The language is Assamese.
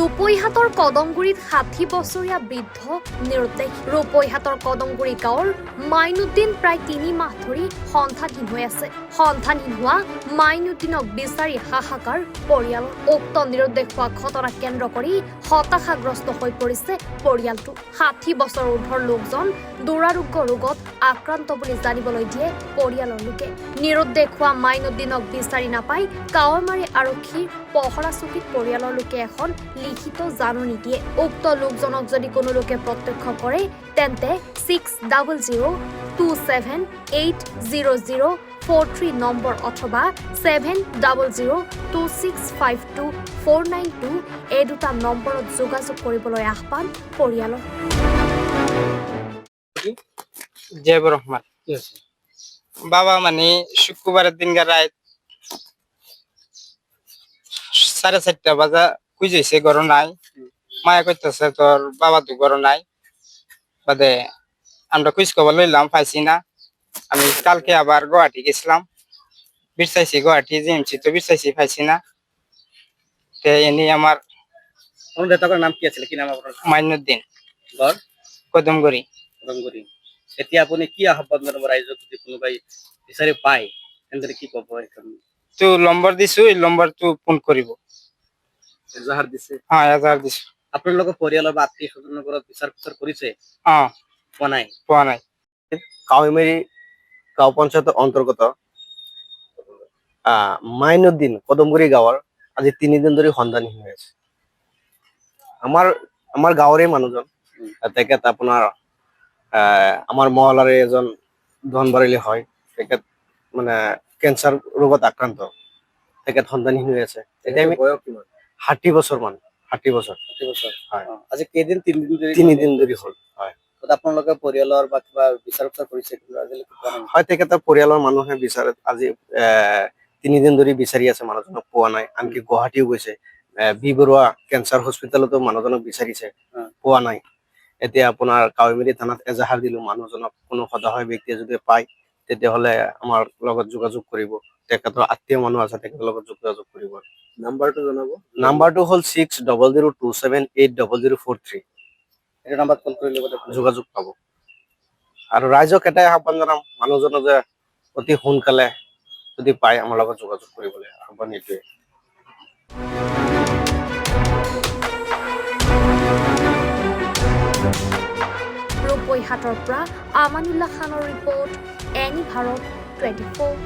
ৰূপৈহাটৰ কদমগুৰিত ৬০ বছৰীয়া বৃদ্ধ নিৰুদ্দেশ। ৰূপৈহাটৰ কদমগুৰি গাঁৱৰ মাইনুদ্দিন প্ৰায় ৩ মাহ ধৰি সন্ধানহীন হৈ আছে। সন্ধানহীন হোৱা মাইনুদ্দিনক বিচাৰি হাহাকাৰ পৰিয়াল। উক্ত নিৰুদ্দেশ হোৱা ঘটনা কেন্দ্ৰ কৰি হতাশাগ্ৰস্ত হৈ পৰিছে পৰিয়ালটো। ৬০ বছৰ ঊৰ্ধৰ লোকজন দুৰাৰোগ্য ৰোগত আক্ৰান্ত বুলি জানিবলৈ দিয়ে পৰিয়ালৰ লোকে। নিৰুদ্দেশ হোৱা মাইনুদ্দিনক বিচাৰি নাপাই কাৱৈমাৰী আৰক্ষীৰ পহৰা চকীত পৰিয়ালৰ লোকে এখন লিখিত জাননী দিয়ে। উক্ত লোকজনক যদি কোনো লোকে প্ৰত্যক্ষ কৰে তেন্তে 6002780043 নম্বৰ অথবা 7002652492 এই দুটা নম্বৰত যোগাযোগ কৰিবলৈ আহ্বান পৰিয়ালৰ। জেবুর রহমান বাবা মানে শুক্রবারের দিন রাত 4:30 বাজা খুঁজেছে ঘর নাই। মায়া করতেছে তোর বাবা তো ঘর নাই। বাদে আমরা খুঁজ খবর লইলাম, পাইছি না। আমি কালকে আবার গুয়াহাটি গেছিলাম, বিচাইছি গুয়াহাটি জিএমসি তো বিচাইছি, পাইছি না। এনে আমার নাম কি আছিল, কি নাম আপনার? মাইনুদ্দিন, ঘর কদমগুৰি। এতিয়া আপুনি কি আহ্বান জনাব ৰাইজক, যদি কোনোবাই বিচাৰি পায় তেন্তে কি ক'ব? তো নম্বৰ দিছো, এই নম্বৰটো ফোন কৰিব। এজাহাৰ দিছে? হ্যাঁ, এজাহাৰ দিছো। আপোনালোকৰ পৰিয়ালৰ বা আত্মীয় স্বজনৰ ঘৰত বিচাৰ কৰিছে? পোৱা নাই? পোৱা নাই। কাৱৈমাৰী গাঁও পঞ্চায়তৰ অন্তৰ্গত মাইনুদ্দিন কদমগুৰি গাঁৱৰ আজি 3 দিন ধৰি সন্ধানহীন হৈ আছে। আমাৰ গাঁৱৰে মানুহজন, তেখেত আপোনাৰ আমাৰ মহলাৰে এজন ধনবাৰীলে হয়। তেখেত মানে কেঞ্চাৰ ৰোগত আক্ৰান্ত, তেখেত সন্ধানহীন হৈ আছে। এতিয়া আমি 60 বছৰ মান, 60 বছৰ হয়। আজি কেইদিন? 3 দিন ধৰি হ'ল। হয়, আপোনালোকে পৰিয়ালৰ বা কিবা বিচাৰ কৰিছে? হয়, তেখেতৰ পৰিয়ালৰ মানুহে বিচাৰে, আজি 3 দিন ধৰি বিচাৰি আছে, মানুহজনক পোৱা নাই। আনকি গুৱাহাটীও গৈছে, বি বৰুৱা কেঞ্চাৰ হস্পিটেলতো মানুহজনক বিচাৰিছে, পোৱা নাই। এতিয়া আপোনাৰ কাৱৈমাৰী থানাত এজাহাৰ দিলো, মানুহজনক কোনো সদয় ব্যক্তিয়ে যদি পায় তেতিয়াহ'লে আমাৰ লগত যোগাযোগ কৰিব। তেখেতৰ আত্মীয় মানুহ আছে, তেখেতৰ লগত যোগাযোগ কৰিব। নাম্বাৰটো জনাব। নাম্বাৰটো হ'ল 6002780043। এই নাম্বাৰত কল কৰিলে যোগাযোগ পাব। আৰু ৰাইজক এটাই আহ্বান জনাম, মানুহজনক যে অতি সোনকালে যদি পায় আমাৰ লগত যোগাযোগ কৰিবলৈ আহ্বান এইটোৱে। ৰূপৈহাটৰ পৰা আমানুল্লাহ খানৰ ৰিপৰ্ট, এনি ভাৰত 24।